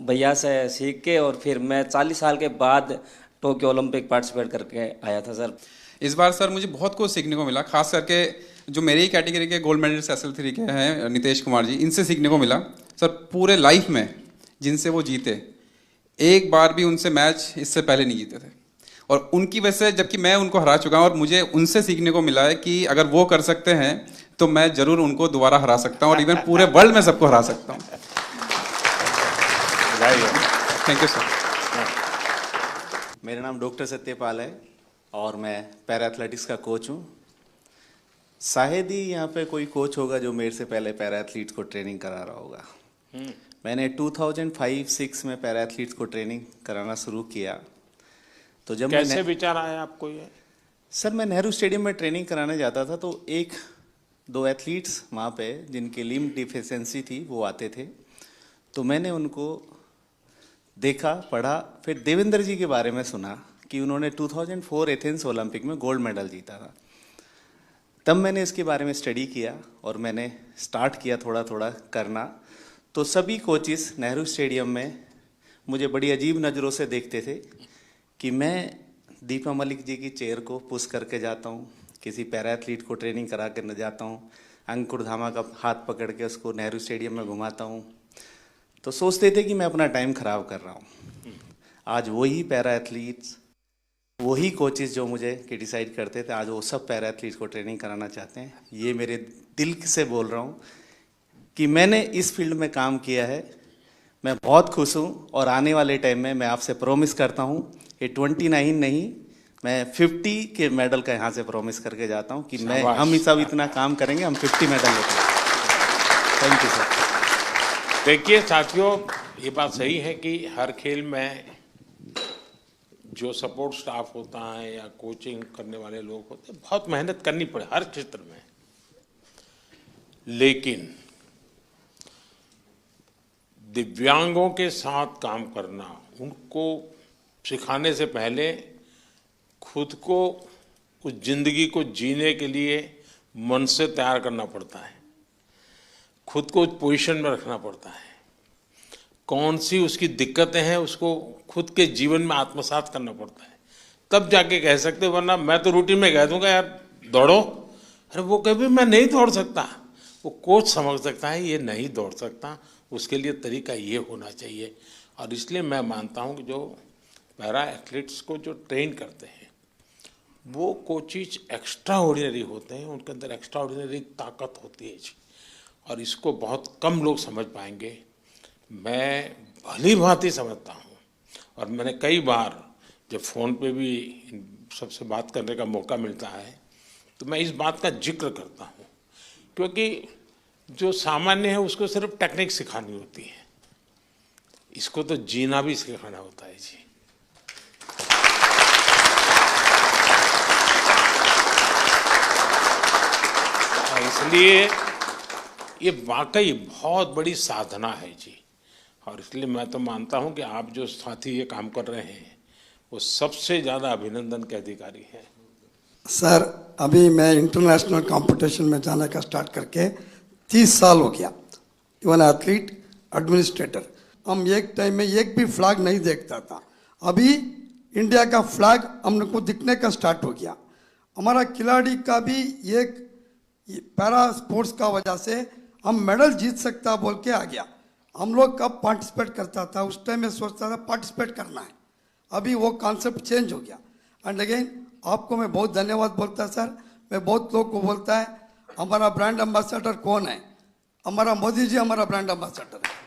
भैया से सीख के और फिर मैं 40 साल के बाद टोक्यो ओलंपिक पार्टिसिपेट करके आया था सर। इस बार सर मुझे बहुत कुछ सीखने को मिला, खास करके जो मेरी कैटेगरी के गोल्ड मेडलिस्ट SL3 के हैं नितेश कुमार जी, इनसे सीखने को मिला सर। पूरे लाइफ में जिनसे वो जीते, एक बार भी उनसे मैच इससे पहले नहीं जीते थे और उनकी वजह से, जबकि मैं उनको हरा चुका हूँ और मुझे उनसे सीखने को मिला है कि अगर वो कर सकते हैं तो मैं जरूर उनको दोबारा हरा सकता हूँ और इवन पूरे वर्ल्ड में सबको हरा सकता हूँ। Thank you sir. मेरा नाम डॉक्टर सत्यपाल है और मैं पैरा एथलेटिक्स का कोच हूँ। शायद ही यहाँ पे कोई कोच होगा जो मेरे से पहले पैरा एथलीट्स को ट्रेनिंग करा रहा होगा। मैंने 2005-06 में पैरा एथलीट्स को ट्रेनिंग कराना शुरू किया। तो जब कैसे विचार आया आपको ये? सर मैं नेहरू स्टेडियम में ट्रेनिंग कराने जाता था, तो 1-2 एथलीट्स वहाँ पे जिनकी लिम्ब डिफिशियंसी थी वो आते थे, तो मैंने उनको देखा, पढ़ा, फिर देवेंद्र जी के बारे में सुना कि उन्होंने 2004 एथेंस ओलंपिक में गोल्ड मेडल जीता था। तब मैंने इसके बारे में स्टडी किया और मैंने स्टार्ट किया थोड़ा थोड़ा करना। तो सभी कोचिस नेहरू स्टेडियम में मुझे बड़ी अजीब नज़रों से देखते थे कि मैं दीपा मलिक जी की चेयर को पुश करके जाता हूँ, किसी पैरा एथलीट को ट्रेनिंग करा कर न जाता हूँ, अंकुर धामा का हाथ पकड़ के उसको नेहरू स्टेडियम में घुमाता हूँ। तो सोचते थे कि मैं अपना टाइम खराब कर रहा हूँ। आज वही पैरा एथलीट्स, वही कोचेस जो मुझे क्रिटिसाइज करते थे, आज वो सब पैरा एथलीट्स को ट्रेनिंग कराना चाहते हैं। ये मेरे दिल से बोल रहा हूँ कि मैंने इस फील्ड में काम किया है, मैं बहुत खुश हूँ और आने वाले टाइम में मैं आपसे प्रॉमिस करता हूँ ये 29 नहीं, मैं 50 के मेडल का यहाँ से प्रॉमिस करके जाता हूँ कि हम सब इतना काम करेंगे, हम 50 मेडल लेते हैं। Thank you sir. देखिए साथियों, ये बात सही है कि हर खेल में जो सपोर्ट स्टाफ होता है या कोचिंग करने वाले लोग होते हैं, बहुत मेहनत करनी पड़े हर क्षेत्र में। लेकिन दिव्यांगों के साथ काम करना, उनको सिखाने से पहले खुद को उस जिंदगी को जीने के लिए मन से तैयार करना पड़ता है, खुद को उस पोजीशन में रखना पड़ता है। कौन सी उसकी दिक्कतें हैं उसको खुद के जीवन में आत्मसात करना पड़ता है, तब जाके कह सकते, वरना मैं तो रूटीन में कह दूंगा यार दौड़ो, अरे वो कभी मैं नहीं दौड़ सकता, वो कोच समझ सकता है ये नहीं दौड़ सकता, उसके लिए तरीका ये होना चाहिए। और इसलिए मैं मानता हूँ कि जो पैरा एथलीट्स को जो ट्रेन करते हैं वो कोचिज एक्स्ट्रा ऑर्डिनरी होते हैं, उनके अंदर एक्स्ट्रा ऑर्डिनरी ताकत होती है जी, और इसको बहुत कम लोग समझ पाएंगे। मैं भली भांति समझता हूँ और मैंने कई बार जब फ़ोन पे भी सबसे बात करने का मौका मिलता है तो मैं इस बात का जिक्र करता हूँ, क्योंकि जो सामान्य है उसको सिर्फ टेक्निक सिखानी होती है, इसको तो जीना भी सिखाना होता है जी। इसलिए ये वाकई बहुत बड़ी साधना है जी, और इसलिए मैं तो मानता हूं कि आप जो साथी ये काम कर रहे हैं वो सबसे ज़्यादा अभिनंदन के अधिकारी हैं। सर अभी मैं इंटरनेशनल कंपटीशन में जाने का स्टार्ट करके 30 साल हो गया। इवन एथलीट, एडमिनिस्ट्रेटर, हम एक टाइम में एक भी फ्लैग नहीं देखता था, अभी इंडिया का फ्लैग हम लोग को दिखने का स्टार्ट हो गया। हमारा खिलाड़ी का भी एक पैरा स्पोर्ट्स का वजह से हम मेडल जीत सकता बोल के आ गया। हम लोग कब पार्टिसिपेट करता था, उस टाइम में सोचता था पार्टिसिपेट करना है, अभी वो कॉन्सेप्ट चेंज हो गया। एंड अगेन आपको मैं बहुत धन्यवाद बोलता सर। मैं बहुत लोग को बोलता है हमारा ब्रांड एम्बेसडर कौन है, हमारा मोदी जी हमारा ब्रांड एम्बेसडर है।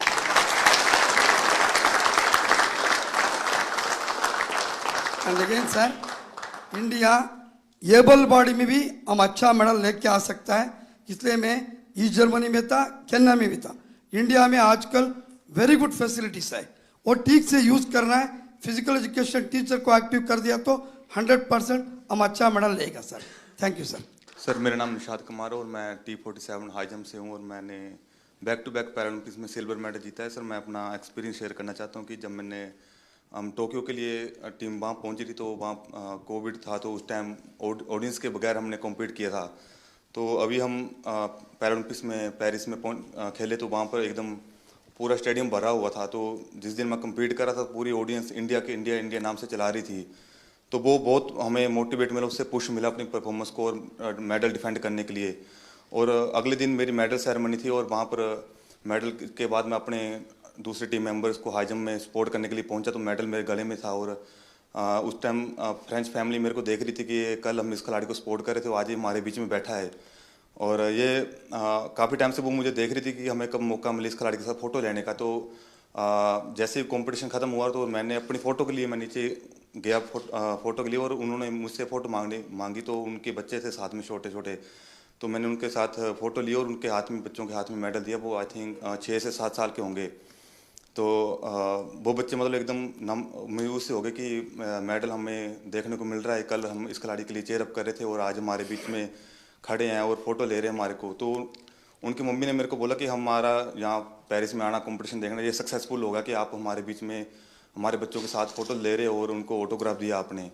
And again sir, India able body में भी हम अच्छा मेडल लेके आ सकता है, इसलिए मैं ईस्ट जर्मनी में था, केन्या में भी था। इंडिया में आजकल वेरी गुड फैसिलिटीज है, वो ठीक से यूज करना है। फिजिकल एजुकेशन टीचर को एक्टिव कर दिया तो 100% हम अच्छा मेडल लेगा sir. Thank you sir. Sir मेरा नाम निशाद कुमार है और मैं T47 हाई जंप से हूँ और मैंने बैक टू बैक पैरालंपिक्स में सिल्वर मेडल जीता है। सर मैं अपना एक्सपीरियंस शेयर करना चाहता हूँ कि जब मैंने हम टोक्यो के लिए टीम वहाँ पहुँची थी तो वहाँ कोविड था, तो उस टाइम ऑडियंस के बगैर हमने कॉम्पीट किया था। तो अभी हम पैरालंपिक्स में पेरिस में खेले तो वहाँ पर एकदम पूरा स्टेडियम भरा हुआ था। तो जिस दिन मैं कम्पीट कर रहा था पूरी ऑडियंस इंडिया नाम से चला रही थी, तो वो बहुत हमें मोटिवेट मिला, उससे पुश मिला अपनी परफॉर्मेंस को और मेडल डिफेंड करने के लिए। और अगले दिन मेरी मेडल सेरेमनी थी और वहाँ पर मेडल के बाद मैं अपने दूसरे टीम मेंबर्स को हाई जंप में सपोर्ट करने के लिए पहुंचा तो मेडल मेरे गले में था। और उस टाइम फ्रेंच फैमिली मेरे को देख रही थी कि कल हम इस खिलाड़ी को सपोर्ट कर रहे थे, आज ये हमारे बीच में बैठा है। और ये काफ़ी टाइम से वो मुझे देख रही थी कि हमें कब मौका मिले इस खिलाड़ी के साथ फ़ोटो लेने का। तो जैसे ही कॉम्पिटिशन ख़त्म हुआ तो मैंने अपनी फ़ोटो के लिए मैं नीचे गया फ़ोटो के लिए, और उन्होंने मुझसे फ़ोटो मांगी तो उनके बच्चे थे साथ में छोटे छोटे, तो मैंने उनके साथ फ़ोटो ली और उनके हाथ में, बच्चों के हाथ में मेडल दिया। वो आई थिंक 6 से 7 साल के होंगे। तो वो बच्चे मतलब एकदम मायूस से हो गए कि मेडल हमें देखने को मिल रहा है, कल हम इस खिलाड़ी के लिए चेयर अप कर रहे थे और आज हमारे बीच में खड़े हैं और फोटो ले रहे हैं हमारे को। तो उनकी मम्मी ने मेरे को बोला कि हमारा यहाँ पेरिस में आना, कंपटीशन देखना, ये सक्सेसफुल होगा कि आप हमारे बीच में हमारे बच्चों के साथ फोटो ले रहे हो और उनको ऑटोग्राफ दिया आपने।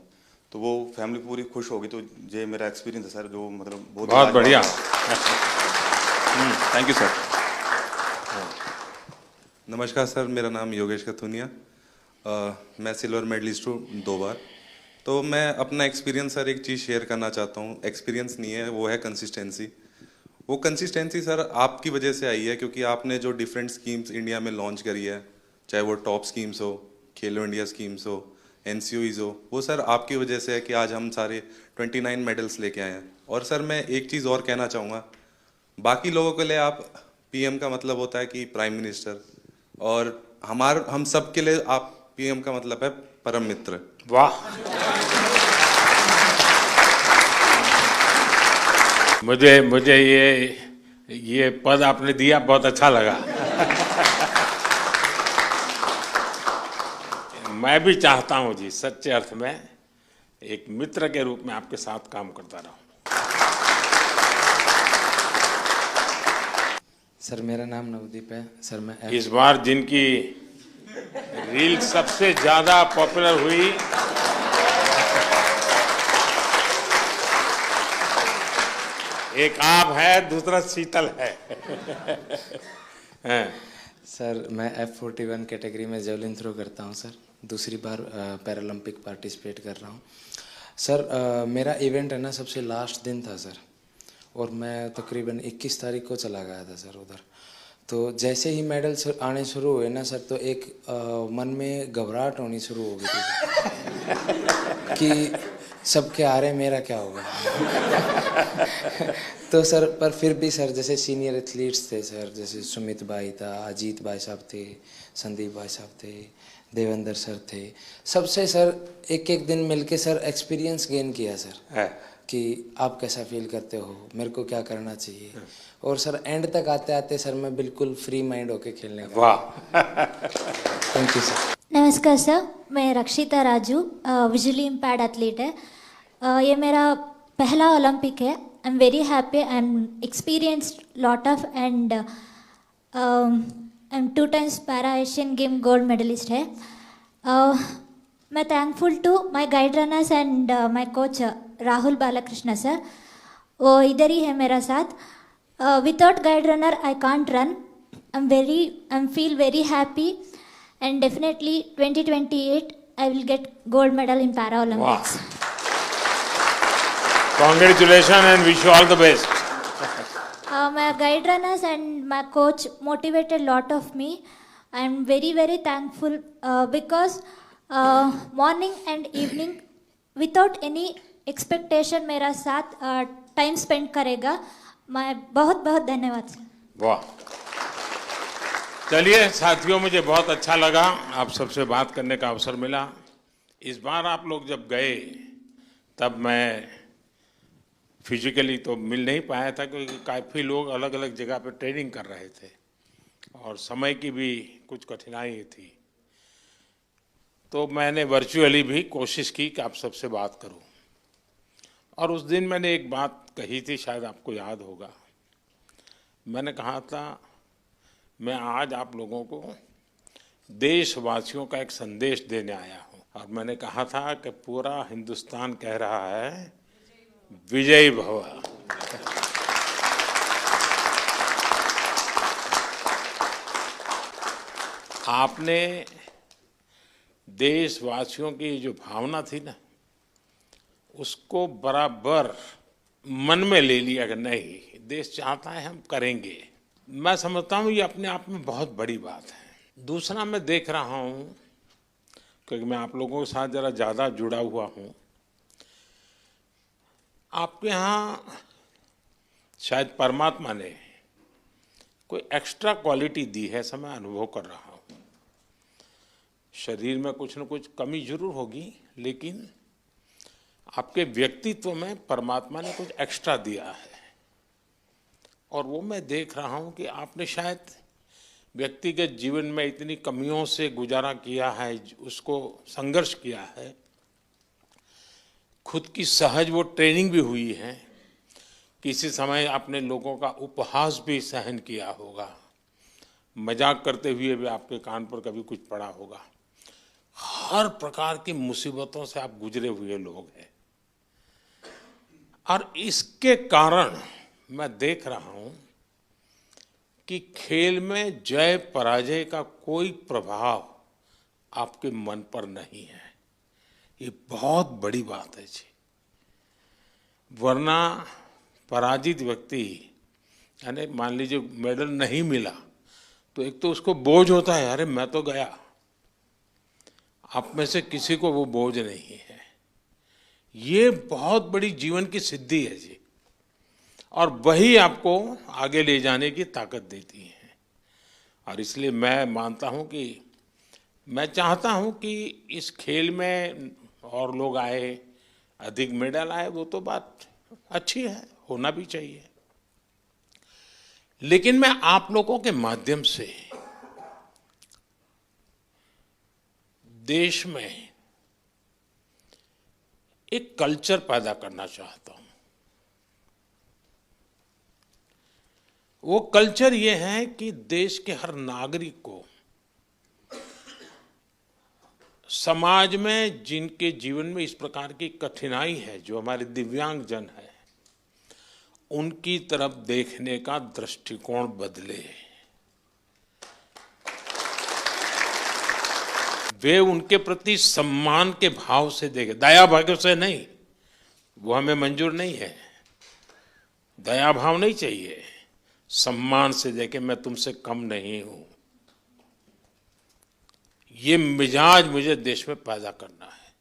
तो वो फैमिली पूरी खुश हो गई। तो ये मेरा एक्सपीरियंस है सर, जो मतलब बहुत बढ़िया। Thank you sir. नमस्कार सर, मेरा नाम योगेश कथुनिया, मैं सिल्वर मेडलिस्ट हूँ 2 बार। तो मैं अपना एक्सपीरियंस सर एक चीज़ शेयर करना चाहता हूँ। एक्सपीरियंस नहीं है, वो है कंसिस्टेंसी। वो कंसिस्टेंसी सर आपकी वजह से आई है, क्योंकि आपने जो डिफरेंट स्कीम्स इंडिया में लॉन्च करी है, चाहे वो टॉप स्कीम्स हो, खेलो इंडिया स्कीम्स हो, NCOEs हो, वो सर आपकी वजह से है कि आज हम सारे 29 मेडल्स लेके आए हैं। और सर मैं एक चीज़ और कहना चाहूँगा, बाकी लोगों के लिए आप PM का मतलब होता है कि प्राइम मिनिस्टर, और हम सब के लिए आप PM का मतलब है परम मित्र। वाह, मुझे ये पद आपने दिया, बहुत अच्छा लगा। मैं भी चाहता हूं जी, सच्चे अर्थ में एक मित्र के रूप में आपके साथ काम करता रहूं। सर मेरा नाम नवदीप है सर। मैं इस बार जिनकी रील सबसे ज्यादा पॉपुलर हुई, एक आप है, दूसरा शीतल है। सर मैं F41 कैटेगरी में जेवलिन थ्रो करता हूं सर, दूसरी बार पैरालंपिक पार्टिसिपेट कर रहा हूं सर। मेरा इवेंट है ना सबसे लास्ट दिन था सर, और मैं तकरीबन 21 तारीख को चला गया था सर उधर। तो जैसे ही मेडल आने शुरू हुए ना सर, तो एक मन में घबराहट होनी शुरू हो गई थी कि सबके आ रहे, मेरा क्या होगा। तो सर पर फिर भी सर जैसे सीनियर एथलीट्स थे सर, जैसे सुमित भाई था, अजीत भाई साहब थे, संदीप भाई साहब थे, देवेंद्र सर थे, सबसे सर एक एक दिन मिलके सर एक्सपीरियंस गेन किया सर कि आप कैसा फील करते हो, मेरे को क्या करना चाहिए। और सर एंड तक आते आते सर मैं बिल्कुल फ्री माइंड होके खेलने का। वाह, थैंक यू सर। नमस्कार सर, मैं रक्षिता राजू, विजुअली इम्पेयर्ड एथलीट है। ये मेरा पहला ओलंपिक है I'm very happy. I'm experienced lot of and I'm 2 times Para Asian Game gold medalist है. मैं thankful to my guide runners and my coach Rahul Balakrishna sir. वो इधर ही है मेरा साथ. Without guide runner I can't run. I'm feel very happy and definitely 2028 I will get gold medal in Paralympics. Wow. Congratulations and wish you all the best. My guide runners and my coach motivated a lot of me. I'm very, very thankful because morning and evening without any expectation मेरा साथ time spend करेगा. मैं बहुत बहुत धन्यवाद sir. वाह. चलिए साथियों, मुझे बहुत अच्छा लगा आप सबसे बात करने का अवसर मिला. इस बार आप लोग जब गए तब मैं फिजिकली तो मिल नहीं पाया था क्योंकि काफ़ी लोग अलग अलग जगह पे ट्रेनिंग कर रहे थे और समय की भी कुछ कठिनाई थी. तो मैंने वर्चुअली भी कोशिश की कि आप सबसे बात करूं. और उस दिन मैंने एक बात कही थी, शायद आपको याद होगा. मैंने कहा था मैं आज आप लोगों को देशवासियों का एक संदेश देने आया हूं. और मैंने कहा था कि पूरा हिंदुस्तान कह रहा है विजयी भव. आपने देशवासियों की जो भावना थी ना, उसको बराबर मन में ले लिया कि नहीं, देश चाहता है हम करेंगे. मैं समझता हूँ ये अपने आप में बहुत बड़ी बात है. दूसरा, मैं देख रहा हूँ क्योंकि मैं आप लोगों के साथ ज़रा ज़्यादा जुड़ा हुआ हूँ, आपके यहाँ शायद परमात्मा ने कोई एक्स्ट्रा क्वालिटी दी है, ऐसा मैं अनुभव कर रहा हूँ. शरीर में कुछ न कुछ कमी जरूर होगी, लेकिन आपके व्यक्तित्व में परमात्मा ने कुछ एक्स्ट्रा दिया है. और वो मैं देख रहा हूँ कि आपने शायद व्यक्तिगत जीवन में इतनी कमियों से गुजारा किया है, उसको संघर्ष किया है, खुद की सहज वो ट्रेनिंग भी हुई है. किसी समय आपने लोगों का उपहास भी सहन किया होगा, मजाक करते हुए भी आपके कान पर कभी कुछ पड़ा होगा. हर प्रकार की मुसीबतों से आप गुजरे हुए लोग हैं. और इसके कारण मैं देख रहा हूं कि खेल में जय पराजय का कोई प्रभाव आपके मन पर नहीं है. ये बहुत बड़ी बात है जी. वरना पराजित व्यक्ति, यानी मान लीजिए मेडल नहीं मिला तो एक तो उसको बोझ होता है, अरे मैं तो गया. आप में से किसी को वो बोझ नहीं है. ये बहुत बड़ी जीवन की सिद्धि है जी, और वही आपको आगे ले जाने की ताकत देती है. और इसलिए मैं मानता हूं कि मैं चाहता हूं कि इस खेल में और लोग आए, अधिक मेडल आए, वो तो बात अच्छी है, होना भी चाहिए. लेकिन मैं आप लोगों के माध्यम से देश में एक कल्चर पैदा करना चाहता हूं. वो कल्चर ये है कि देश के हर नागरिक को समाज में जिनके जीवन में इस प्रकार की कठिनाई है, जो हमारे दिव्यांग जन है, उनकी तरफ देखने का दृष्टिकोण बदले. वे उनके प्रति सम्मान के भाव से देखे, दया भाव से नहीं. वो हमें मंजूर नहीं है. दया भाव नहीं चाहिए, सम्मान से देखे, मैं तुमसे कम नहीं हूं. ये मिजाज मुझे देश में पैदा करना है.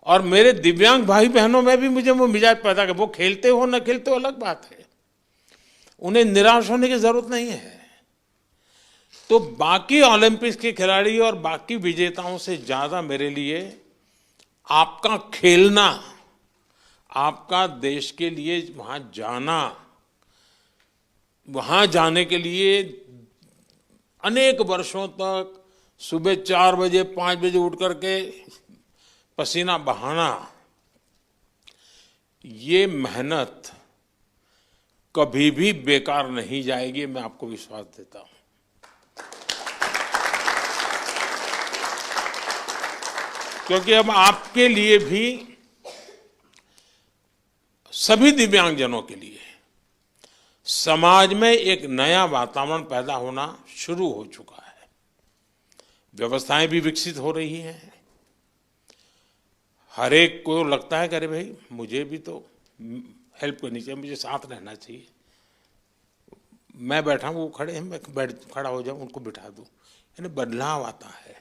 और मेरे दिव्यांग भाई बहनों में भी मुझे वो मिजाज पैदा कर. वो खेलते हो न खेलते हो अलग बात है, उन्हें निराश होने की जरूरत नहीं है. तो बाकी ओलंपिक्स के खिलाड़ी और बाकी विजेताओं से ज्यादा मेरे लिए आपका खेलना, आपका देश के लिए वहां जाना, वहां जाने के लिए अनेक वर्षों तक सुबह 4 बजे 5 बजे उठ करके पसीना बहाना, ये मेहनत कभी भी बेकार नहीं जाएगी, मैं आपको विश्वास देता हूं। क्योंकि अब आपके लिए भी, सभी दिव्यांगजनों के लिए समाज में एक नया वातावरण पैदा होना शुरू हो चुका है। व्यवस्थाएं भी विकसित हो रही हैं। हर एक को लगता है कि अरे भाई मुझे भी तो हेल्प करनी चाहिए, मुझे साथ रहना चाहिए। मैं बैठा हूँ, वो खड़े हैं, मैं खड़ा हो जाऊँ, उनको बिठा दूँ, यानी बदलाव आता है।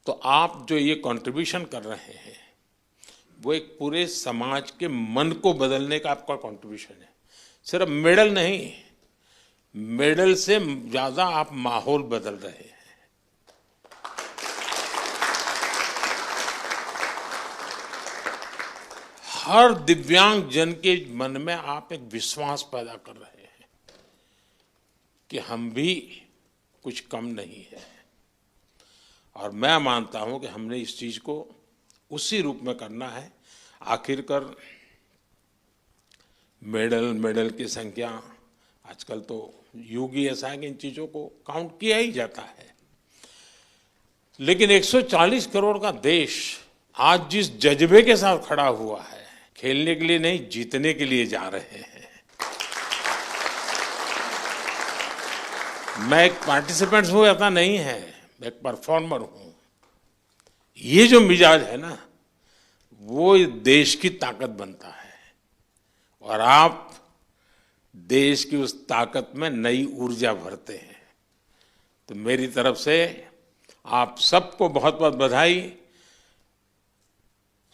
तो आप जो ये कंट्रीब्यूशन कर रहे हैं वो एक पूरे समाज के मन को बदलने का आपका कंट्रीब्यूशन है। सिर्फ मेडल नहीं, मेडल से ज्यादा आप माहौल बदल रहे हैं। हर दिव्यांग जन के मन में आप एक विश्वास पैदा कर रहे हैं कि हम भी कुछ कम नहीं है। और मैं मानता हूं कि हमने इस चीज को उसी रूप में करना है। आखिरकार मेडल की संख्या, आजकल तो युग ही ऐसा है कि इन चीजों को काउंट किया ही जाता है। लेकिन 140 करोड़ का देश आज जिस जज्बे के साथ खड़ा हुआ है, खेलने के लिए नहीं, जीतने के लिए जा रहे हैं। मैं एक पार्टिसिपेंट हूं ऐसा नहीं है, मैं एक परफॉर्मर हूं। ये जो मिजाज है ना, वो देश की ताकत बनता है। और आप देश की उस ताकत में नई ऊर्जा भरते हैं। तो मेरी तरफ से आप सबको बहुत बहुत बधाई।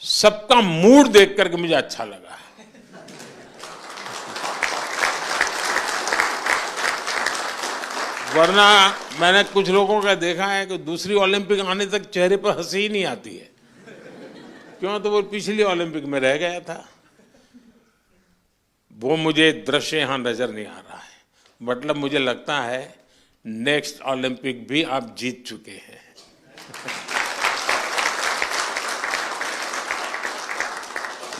सबका मूड देख करके मुझे अच्छा लगा। वरना मैंने कुछ लोगों का देखा है कि दूसरी ओलंपिक आने तक चेहरे पर हंसी ही नहीं आती है। क्यों? तो वो पिछली ओलंपिक में रह गया था। वो मुझे दृश्य यहां नजर नहीं आ रहा है। मतलब मुझे लगता है नेक्स्ट ओलंपिक भी आप जीत चुके हैं।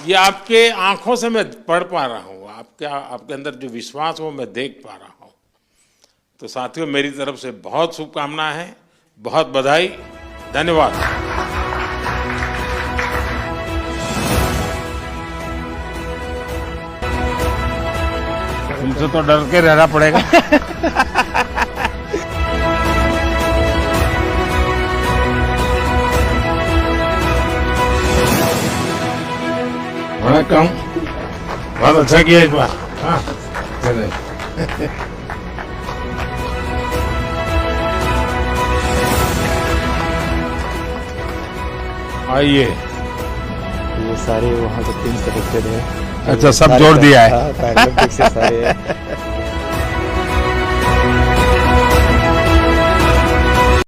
ये आपके आंखों से मैं पढ़ पा रहा हूं, आपके अंदर जो विश्वास वो मैं देख पा रहा हूं। तो साथियों, मेरी तरफ से बहुत शुभकामनाएं हैं, बहुत बधाई, धन्यवाद। तुमसे तो डर के रहना पड़ेगा। वणक्कम, बहुत अच्छा किया इस बार। हाँ, आइए। ये सारे वहाँ से 3 सदस्य थे। अच्छा, सब जोड़ दिया है। पैरालंपिक से सारे